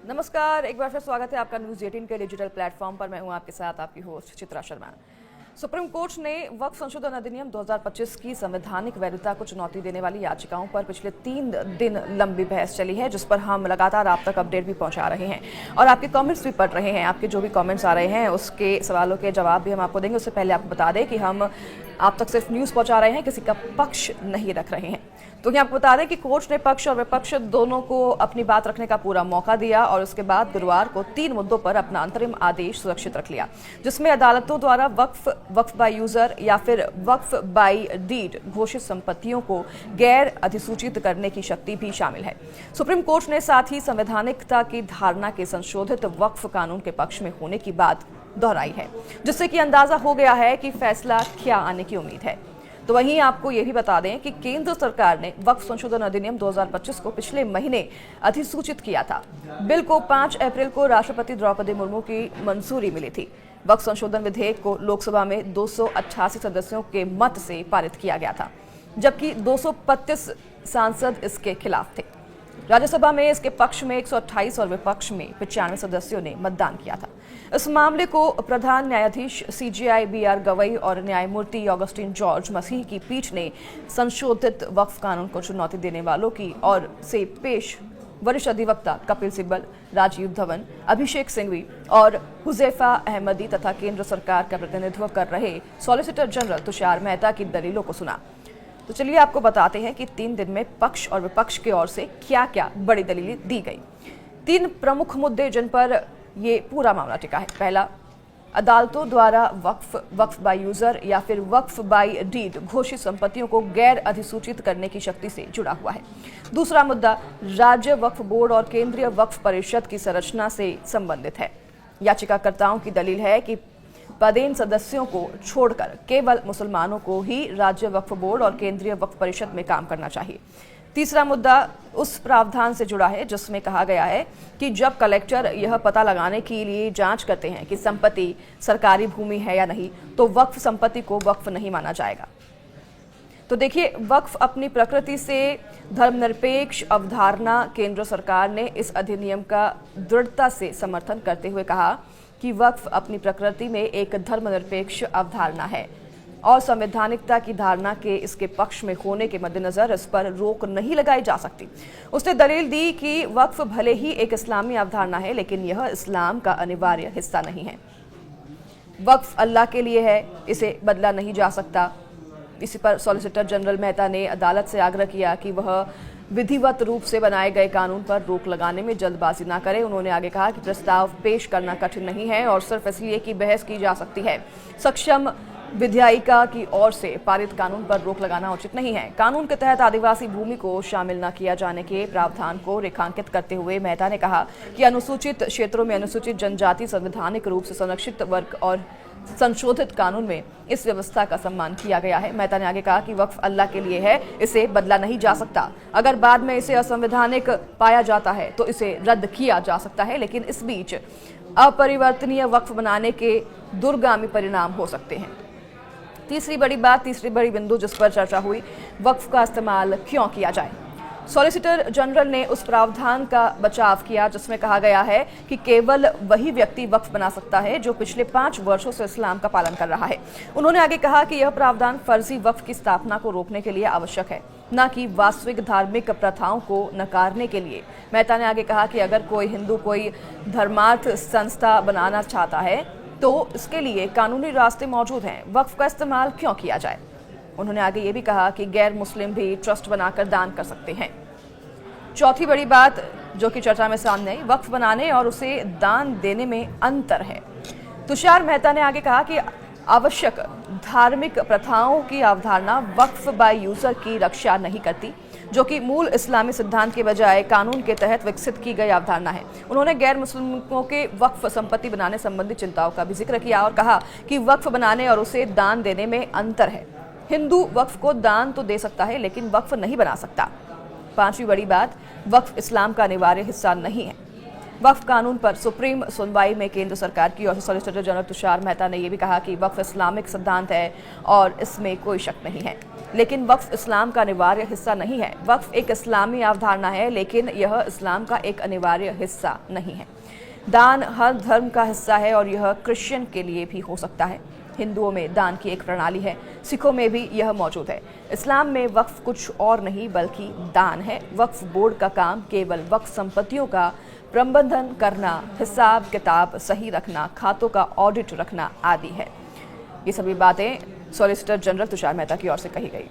नमस्कार, एक बार फिर स्वागत है आपका न्यूज़ 18 के डिजिटल प्लेटफॉर्म पर। मैं हूं आपके साथ आपकी host Chitra Sharma. Supreme court ने वक्फ संशोधन अधिनियम 2025 की संवैधानिक वैधता को चुनौती देने वाली याचिकाओं पर पिछले 3 दिन लंबी बहस चली है, जिस पर हम लगातार आप तक अपडेट भी पहुंचा रहे हैं और आपके कमेंट्स भी पढ़ रहे हैं। आपके जो भी कमेंट्स आ रहे हैं उसके सवालों के जवाब भी हम आपको देंगे। उससे पहले आपको बता दें कि हम आप तक सिर्फ न्यूज़ पहुंचा रहे हैं, किसी का पक्ष नहीं रख रहे हैं। तो ये आपको बता दें कि कोर्ट ने पक्ष और विपक्ष दोनों को अपनी बात रखने का पूरा मौका दिया और उसके बाद गुरुवार को 3 मुद्दों पर अपना अंतरिम आदेश सुरक्षित रख लिया, जिसमें अदालतों द्वारा वक्फ बाय यूजर या फिर वक्फ बाय डीड घोषित संपत्तियों को गैर अधिसूचित करने की शक्ति भी शामिल है। सुप्रीम कोर्ट ने साथ ही संवैधानिकता की धारणा के संशोधित वक्फ कानून के पक्ष में होने की बात दोहराई है, जिससे कि अंदाजा हो गया है कि फैसला क्या आने की उम्मीद है। तो वहीं आपको ये भी बता दें कि केंद्र सरकार ने वक्फ संशोधन अधिनियम 2025 को पिछले महीने अधिसूचित किया था। बिल को 5 अप्रैल को राष्ट्रपति द्रौपदी मुर्मू की मंजूरी मिली थी। वक्फ संशोधन विधेयक को लोकसभा में 288 सदस्यों के मत से पारित किया गया था, जबकि 235 सांसद इसके खिलाफ थे। राज्यसभा में इसके पक्ष में 128 और विपक्ष में 95 सदस्यों ने मतदान किया था। इस मामले को प्रधान न्यायाधीश CJI BR गवई और न्यायमूर्ति ऑगस्टिन जॉर्ज मसीह की पीठ ने संशोधित वक्फ कानून को चुनौती देने वालों की ओर से पेश वरिष्ठ अधिवक्ता कपिल सिब्बल, राजीव धवन, अभिषेक सिंघवी और हुजैफा अहमदी तथा केंद्र सरकार का प्रतिनिधित्व कर रहे सॉलिसिटर जनरल तुषार मेहता की दलीलों को सुना। तो चलिए आपको बताते हैं कि 3 दिन में पक्ष और विपक्ष की ओर से क्या क्या बड़ी दलीलें दी गई। 3 प्रमुख मुद्दे जिन पर ये पूरा मामला टिका है। पहला, अदालतों द्वारा वक्फ बाय यूजर या फिर वक्फ बाय डीड घोषित संपत्तियों को गैर अधिसूचित करने की शक्ति से जुड़ा हुआ है। दूसरा मुद्दा, राज्य वक्फ बोर्ड और केंद्रीय वक्फ परिषद की संरचना से संबंधित है। याचिकाकर्ताओं की दलील है कि पदेन सदस्यों को छोड़कर केवल मुसलमानों को ही राज्य वक्फ बोर्ड और केंद्रीय वक्फ परिषद में काम करना चाहिए। तीसरा मुद्दा उस प्रावधान से जुड़ा है जिसमें कहा गया है कि जब कलेक्टर यह पता लगाने के लिए जांच करते हैं कि संपत्ति सरकारी भूमि है या नहीं, तो वक्फ संपत्ति को वक्फ नहीं माना जाएगा। तो देखिए, वक्फ अपनी प्रकृति से धर्मनिरपेक्ष अवधारणा। केंद्र सरकार ने इस अधिनियम का दृढ़ता से समर्थन करते हुए कहा कि वक्फ अपनी प्रकृति में एक धर्मनिरपेक्ष अवधारणा है और संवैधानिकता की धारणा के इसके पक्ष में होने के मद्देनजर इस पर रोक नहीं लगाई जा सकती। उसने दलील दी कि वक्फ भले ही एक इस्लामी अवधारणा है, लेकिन यह इस्लाम का अनिवार्य हिस्सा नहीं है। वक्फ अल्लाह के लिए है, इसे बदला नहीं जा सकता। इसी पर सॉलिसिटर जनरल मेहता ने अदालत से आग्रह किया कि वह विधिवत रूप से बनाए गए कानून पर रोक लगाने में जल्दबाजी न करें। उन्होंने आगे कहा कि प्रस्ताव पेश करना कठिन नहीं है और सिर्फ इसलिए कि बहस की जा सकती है। सक्षम विधायिका की ओर से पारित कानून पर रोक लगाना उचित नहीं है। कानून के तहत आदिवासी भूमि को शामिल न किया जाने के प्रावधान को रेखांकित करते हुए मेहता ने कहा कि अनुसूचित क्षेत्रों में अनुसूचित जनजाति संवैधानिक रूप से संरक्षित वर्ग और संशोधित कानून में इस व्यवस्था का सम्मान किया गया है। मेहता ने आगे कहा कि वक्फ अल्लाह के लिए है, इसे बदला नहीं जा सकता। अगर बाद में इसे असंवैधानिक पाया जाता है तो इसे रद्द किया जा सकता है, लेकिन इस बीच अपरिवर्तनीय वक्फ बनाने के दूरगामी परिणाम हो सकते हैं। तीसरी बड़ी बिंदु जिस पर चर्चा हुई, वक्फ का इस्तेमाल क्यों किया जाए। सॉलिसिटर जनरल ने उस प्रावधान का बचाव किया जिसमें कहा गया है कि केवल वही व्यक्ति वक्फ बना सकता है जो पिछले 5 वर्षों से इस्लाम का पालन कर रहा है। उन्होंने आगे कहा कि यह प्रावधान फर्जी वक्फ की स्थापना को रोकने के लिए आवश्यक है, न कि वास्तविक धार्मिक प्रथाओं को नकारने के लिए। मेहता ने आगे कहा कि अगर कोई हिंदू कोई धर्मार्थ संस्था बनाना चाहता है तो इसके लिए कानूनी रास्ते मौजूद हैं। वक्फ का इस्तेमाल क्यों किया जाए। उन्होंने आगे ये भी कहा कि गैर मुस्लिम भी ट्रस्ट बनाकर दान कर सकते हैं। चौथी बड़ी बात जो कि चर्चा में सामने आई, वक्फ बनाने और उसे दान देने में अंतर है। तुषार मेहता ने आगे कहा कि आवश्यक धार्मिक प्रथाओं की अवधारणा वक्फ बाय यूजर की रक्षा नहीं करती, जो कि मूल इस्लामी सिद्धांत के बजाय कानून के तहत विकसित की गई अवधारणा है। उन्होंने गैर मुस्लिमों के वक्फ संपत्ति बनाने संबंधी चिंताओं का भी जिक्र किया और कहा कि वक्फ बनाने और उसे दान देने में अंतर है। हिंदू वक्फ को दान तो दे सकता है, लेकिन वक्फ नहीं बना सकता। पांचवी बड़ी बात, वक्फ इस्लाम का अनिवार्य हिस्सा नहीं है। वक्फ कानून पर सुप्रीम सुनवाई में केंद्र सरकार की ओर से सॉलिसिटर जनरल तुषार मेहता ने यह भी कहा कि वक्फ इस्लामिक सिद्धांत है और इसमें कोई शक नहीं है, लेकिन वक्फ इस्लाम का अनिवार्य हिस्सा नहीं है। वक्फ एक इस्लामी अवधारणा है, लेकिन यह इस्लाम का एक अनिवार्य हिस्सा नहीं है। दान हर धर्म का हिस्सा है और यह क्रिश्चियन के लिए भी हो सकता है। हिंदुओं में दान की एक प्रणाली है, सिखों में भी यह मौजूद है। इस्लाम में वक्फ कुछ और नहीं बल्कि दान है। वक्फ बोर्ड का काम केवल वक्फ संपत्तियों का प्रबंधन करना, हिसाब किताब सही रखना, खातों का ऑडिट रखना आदि है। ये सभी बातें सॉलिसिटर जनरल तुषार मेहता की ओर से कही गई।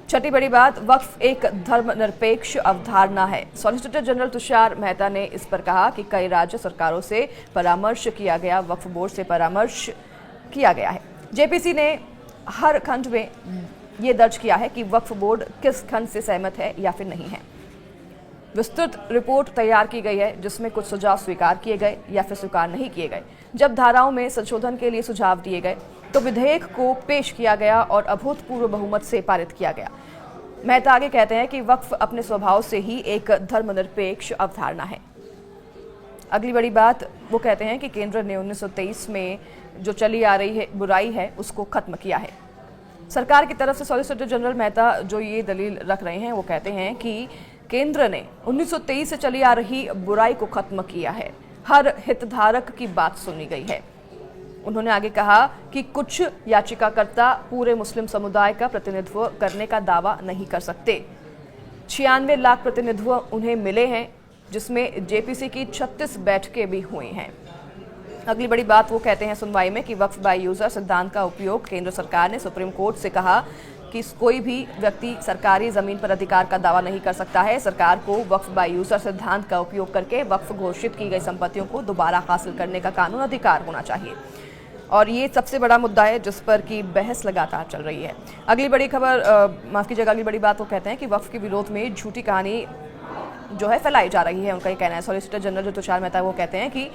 छठी बड़ी बात, वक्फ एक धर्मनिरपेक्ष अवधारणा है। सॉलिसिटर जनरल तुषार मेहता ने इस पर कहा कि कई राज्य सरकारों से परामर्श किया गया, वक्फ बोर्ड से परामर्श किया गया है। जेपीसी ने हर खंड में ये दर्ज किया है कि वक्फ बोर्ड किस खंड से सहमत है या फिर नहीं है। विस्तृत रिपोर्ट तैयार की गई है जिसमें कुछ सुझाव स्वीकार किए गए या फिर स्वीकार नहीं किए गए। जब धाराओं में संशोधन के लिए सुझाव दिए गए तो विधेयक को पेश किया गया और अभूतपूर्व बहुमत से पारित किया गया। मेहता आगे कहते हैं कि वक्फ अपने स्वभाव से ही एक धर्मनिरपेक्ष अवधारणा है। अगली बड़ी बात, वो कहते हैं कि केंद्र ने 1923 में जो चली आ रही है बुराई है उसको खत्म किया है। सरकार की तरफ से सॉलिसिटर जनरल मेहता जो ये दलील रख रहे हैं, वो कहते हैं कि केंद्र ने 1923 से चली आ रही बुराई को खत्म किया है। हर हितधारक की बात सुनी गई है। उन्होंने आगे कहा कि कुछ याचिकाकर्ता पूरे मुस्लिम समुदाय का प्रतिनिधित्व करने का दावा नहीं कर सकते। 96 लाख प्रतिनिधित्व उन्हें मिले हैं, जिसमें जेपीसी की 36 बैठकें भी हुई हैं। अगली बड़ी बात, वो कहते हैं सुनवाई में कि वक्फ बाय यूजर सिद्धांत का उपयोग केंद्र सरकार ने सुप्रीम कोर्ट से कहा कि कोई भी व्यक्ति सरकारी जमीन पर अधिकार का दावा नहीं कर सकता है। सरकार को वक्फ बाय यूजर सिद्धांत का उपयोग करके वक्फ घोषित की गई संपत्तियों को दोबारा हासिल करने का कानून अधिकार होना चाहिए, और ये सबसे बड़ा मुद्दा है जिस पर की बहस लगातार चल रही है। अगली बड़ी खबर, माफ कीजिएगा, अगली बड़ी बात, वो कहते हैं कि वक्फ के विरोध में झूठी कहानी जो है फैलाई जा रही है। उनका ये कहना है। सॉलिसिटर जनरल जो तुषार मेहता वो कहते हैं कि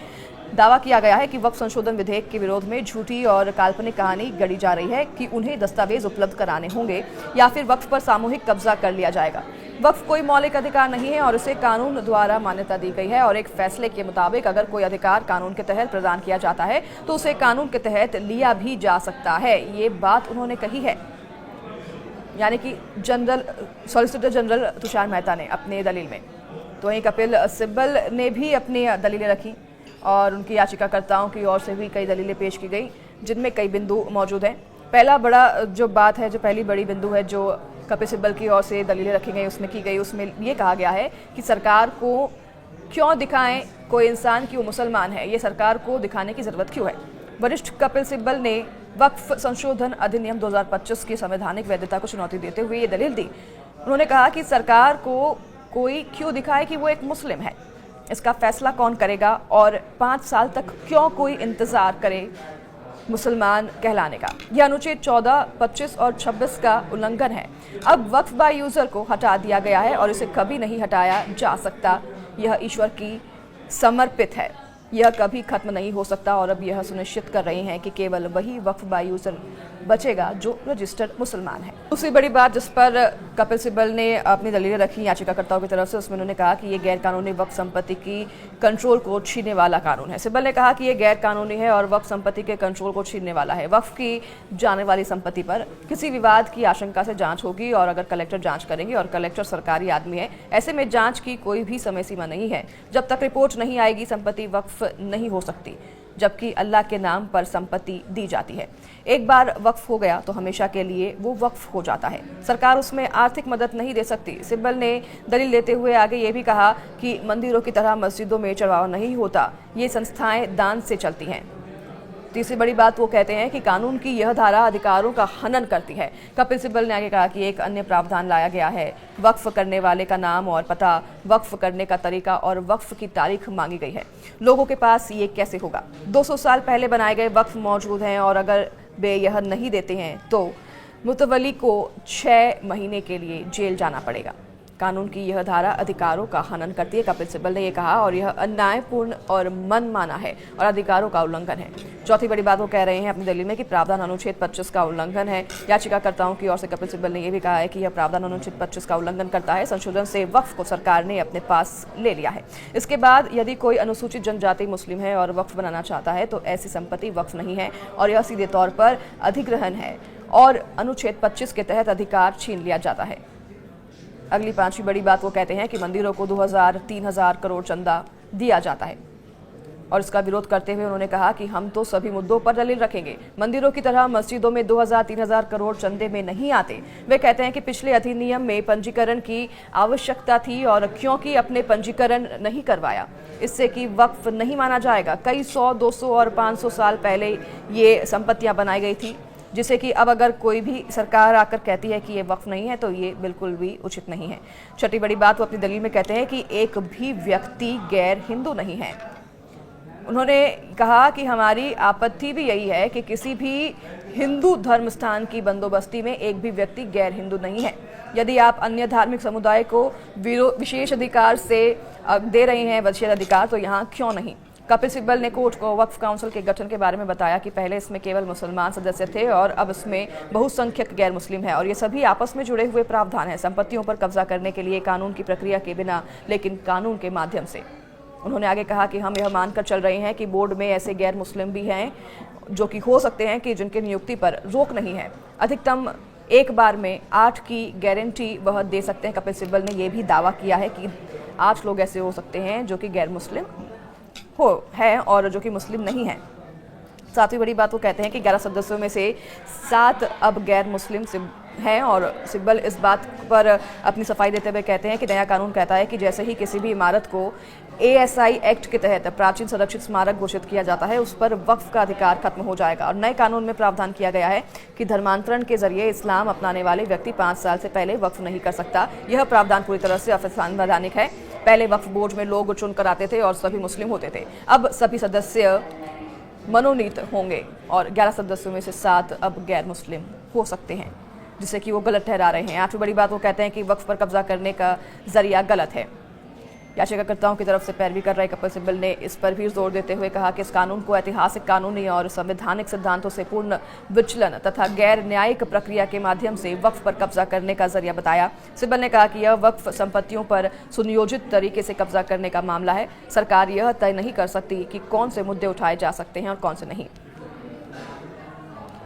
दावा किया गया है कि वक्फ संशोधन विधेयक के विरोध में झूठी और काल्पनिक कहानी गढ़ी जा रही है कि उन्हें दस्तावेज उपलब्ध कराने होंगे या फिर वक्फ पर सामूहिक कब्जा कर लिया जाएगा। वक्फ कोई मौलिक अधिकार नहीं है और इसे कानून द्वारा मान्यता दी गई है, और एक फैसले के मुताबिक अगर कोई अधिकार कानून के तहत प्रदान किया जाता है तो उसे कानून के तहत लिया भी जा सकता है। ये बात उन्होंने कही है, यानी कि सॉलिसिटर जनरल तुषार मेहता ने अपने दलील में। तो वहीं कपिल सिब्बल ने भी अपनी दलीलें रखी और उनकी याचिकाकर्ताओं की ओर से भी कई दलीलें पेश की गई, जिनमें कई बिंदु मौजूद हैं। पहला बड़ा जो बात है, जो पहली बड़ी बिंदु है जो कपिल सिब्बल की ओर से दलीलें रखी गई उसमें की गई, उसमें ये कहा गया है कि सरकार को क्यों दिखाएं कोई इंसान कि वो मुसलमान है, ये सरकार को दिखाने की ज़रूरत क्यों है। वरिष्ठ कपिल सिब्बल ने वक्फ संशोधन अधिनियम 2025 की संवैधानिक वैधता को चुनौती देते हुए ये दलील दी। उन्होंने कहा कि सरकार को कोई क्यों दिखाए कि वो एक मुस्लिम है, इसका फैसला कौन करेगा, और 5 साल तक क्यों कोई इंतजार करे मुसलमान कहलाने का। यह अनुच्छेद 14, 25 और 26 का उल्लंघन है। अब वक्फ बाय यूजर को हटा दिया गया है और इसे कभी नहीं हटाया जा सकता। यह ईश्वर की समर्पित है, यह कभी खत्म नहीं हो सकता, और अब यह सुनिश्चित कर रहे हैं कि केवल वही वक्फ बाय यूजर बचेगा जो रजिस्टर्ड मुसलमान है। दूसरी बड़ी बात जिस पर कपिल सिब्बल ने अपनी दलीलें रखी याचिकाकर्ताओं की तरफ से, उसमें उन्होंने कहा कि ये गैर कानूनी वक्फ संपत्ति की कंट्रोल को छीनने वाला कानून है। सिब्बल ने कहा कि ये गैर कानूनी है और वक्फ संपत्ति के कंट्रोल को छीनने वाला है। वक्फ की जाने वाली संपत्ति पर किसी विवाद की आशंका से जांच होगी, और अगर कलेक्टर जांच करेंगे, और कलेक्टर सरकारी आदमी है, ऐसे में जांच की कोई भी समय सीमा नहीं है। जब तक रिपोर्ट नहीं आएगी संपत्ति वक्फ नहीं हो सकती, जबकि अल्लाह के नाम पर संपत्ति दी जाती है। एक बार वक्फ हो गया तो हमेशा के लिए वो वक्फ हो जाता है, सरकार उसमें आर्थिक मदद नहीं दे सकती। सिब्बल ने दलील देते हुए आगे ये भी कहा कि मंदिरों की तरह मस्जिदों में चढ़ावा नहीं होता, ये संस्थाएं दान से चलती हैं। तीसरी बड़ी बात, वो कहते हैं कि कानून की यह धारा अधिकारों का हनन करती है। कपिल सिब्बल ने आगे कहा कि एक अन्य प्रावधान लाया गया है, वक्फ करने वाले का नाम और पता, वक्फ करने का तरीका और वक्फ की तारीख मांगी गई है। लोगों के पास ये कैसे होगा? 200 साल पहले बनाए गए वक्फ मौजूद हैं, और अगर वे यह नहीं देते हैं तो मुतवली को 6 महीने के लिए जेल जाना पड़ेगा। कानून की यह धारा अधिकारों का हनन करती है, कपिल सिब्बल ने यह कहा, और यह अन्यायपूर्ण और मनमाना है और अधिकारों का उल्लंघन है। चौथी बड़ी बात वो कह रहे हैं अपनी दलील में कि प्रावधान अनुच्छेद 25 का उल्लंघन है। याचिकाकर्ताओं की ओर से कपिल सिब्बल ने यह भी कहा है कि यह प्रावधान अनुच्छेद 25 का उल्लंघन करता है। संशोधन से वक्फ को सरकार ने अपने पास ले लिया है। इसके बाद यदि कोई अनुसूचित जनजाति मुस्लिम है और वक्फ बनाना चाहता है तो ऐसी संपत्ति वक्फ नहीं है और यह सीधे तौर पर अधिग्रहण है और अनुच्छेद 25 के तहत अधिकार छीन लिया जाता है। अगली पांचवी बड़ी बात वो कहते हैं कि मंदिरों को 2000-3000 करोड़ चंदा दिया जाता है और इसका विरोध करते हुए उन्होंने कहा कि हम तो सभी मुद्दों पर दलील रखेंगे। मंदिरों की तरह मस्जिदों में 2000-3000 करोड़ चंदे में नहीं आते। वे कहते हैं कि पिछले अधिनियम में पंजीकरण की आवश्यकता थी और क्योंकि अपने पंजीकरण नहीं करवाया इससे कि वक्फ नहीं माना जाएगा। कई 100, 200 और 500 साल पहले ये संपत्तियां बनाई गई थी, जिसे कि अब अगर कोई भी सरकार आकर कहती है कि ये वक्फ नहीं है तो ये बिल्कुल भी उचित नहीं है। छठी बड़ी बात वो अपनी दलील में कहते हैं कि एक भी व्यक्ति गैर हिंदू नहीं है। उन्होंने कहा कि हमारी आपत्ति भी यही है कि किसी भी हिंदू धर्म स्थान की बंदोबस्ती में एक भी व्यक्ति गैर हिंदू नहीं है। यदि आप अन्य धार्मिक समुदाय को विशेष अधिकार से दे रहे हैं विशेष अधिकार, तो यहाँ क्यों नहीं। कपिल सिब्बल ने कोर्ट को वक्फ काउंसिल के गठन के बारे में बताया कि पहले इसमें केवल मुसलमान सदस्य थे और अब इसमें बहुसंख्यक गैर मुस्लिम है और ये सभी आपस में जुड़े हुए प्रावधान हैं संपत्तियों पर कब्जा करने के लिए कानून की प्रक्रिया के बिना, लेकिन कानून के माध्यम से। उन्होंने आगे कहा कि हम यह मानकर चल रहे हैं कि बोर्ड में ऐसे गैर मुस्लिम भी हैं जो कि हो सकते हैं कि जिनकी नियुक्ति पर रोक नहीं है। अधिकतम एक बार में 8 की गारंटी वह दे सकते हैं। कपिल सिब्बल ने यह भी दावा किया है कि 8 लोग ऐसे हो सकते हैं जो कि गैर मुस्लिम है और जो कि मुस्लिम नहीं है। सातवीं बड़ी बात वो कहते हैं कि 11 सदस्यों में से 7 अब गैर मुस्लिम हैं और सिब्बल इस बात पर अपनी सफाई देते हुए कहते हैं कि नया कानून कहता है कि जैसे ही किसी भी इमारत को ASI एक्ट के तहत प्राचीन संरक्षित स्मारक घोषित किया जाता है उस पर वक्फ का अधिकार खत्म हो जाएगा। और नए कानून में प्रावधान किया गया है कि धर्मांतरण के जरिए इस्लाम अपनाने वाले व्यक्ति 5 साल से पहले वक्फ नहीं कर सकता। यह प्रावधान पूरी तरह से असंवैधानिक है। पहले वक्फ बोर्ड में लोग चुनकर आते थे और सभी मुस्लिम होते थे, अब सभी सदस्य मनोनीत होंगे और 11 सदस्यों में से 7 अब गैर मुस्लिम हो सकते हैं, जिसे कि वो गलत ठहरा रहे हैं। आठवीं बड़ी बात वो कहते हैं कि वक्फ पर कब्जा करने का जरिया गलत है। याचिकाकर्ताओं की तरफ से पैरवी कर रहे कपिल सिब्बल ने इस पर भी जोर देते हुए कहा कि इस कानून को ऐतिहासिक, कानूनी और संवैधानिक सिद्धांतों से पूर्ण विचलन तथा गैर न्यायिक प्रक्रिया के माध्यम से वक्फ पर कब्जा करने का जरिया बताया। सिब्बल ने कहा कि यह वक्फ संपत्तियों पर सुनियोजित तरीके से कब्जा करने का मामला है। सरकार यह तय नहीं कर सकती कि कौन से मुद्दे उठाए जा सकते हैं और कौन से नहीं।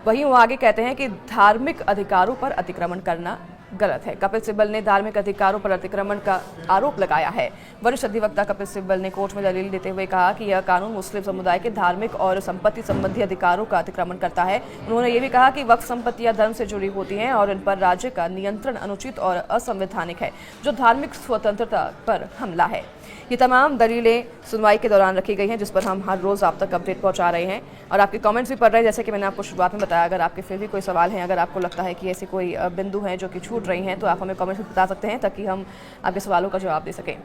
वहीं वो आगे कहते हैं कि धार्मिक अधिकारों पर अतिक्रमण करना गलत है। कपिल सिब्बल ने धार्मिक अधिकारों पर अतिक्रमण का आरोप लगाया है। वरिष्ठ अधिवक्ता कपिल सिब्बल ने कोर्ट में दलील देते हुए कहा कि यह कानून मुस्लिम समुदाय के धार्मिक और संपत्ति संबंधी अधिकारों का अतिक्रमण करता है। उन्होंने ये भी कहा कि वक्फ संपत्तियां धर्म से जुड़ी होती हैं और इन पर राज्य का नियंत्रण अनुचित और असंवैधानिक है, जो धार्मिक स्वतंत्रता पर हमला है। ये तमाम दलीलें सुनवाई के दौरान रखी गई हैं, जिस पर हम हर रोज आप तक अपडेट पहुंचा रहे हैं और आपके कमेंट्स भी पढ़ रहे हैं। जैसे कि मैंने आपको शुरुआत में बताया, अगर आपके फिर भी कोई सवाल हैं, अगर आपको लगता है कि ऐसे कोई बिंदु हैं जो कि छूट रही हैं, तो आप हमें कमेंट्स में बता सकते हैं ताकि हम आपके सवालों का जवाब दे सकें।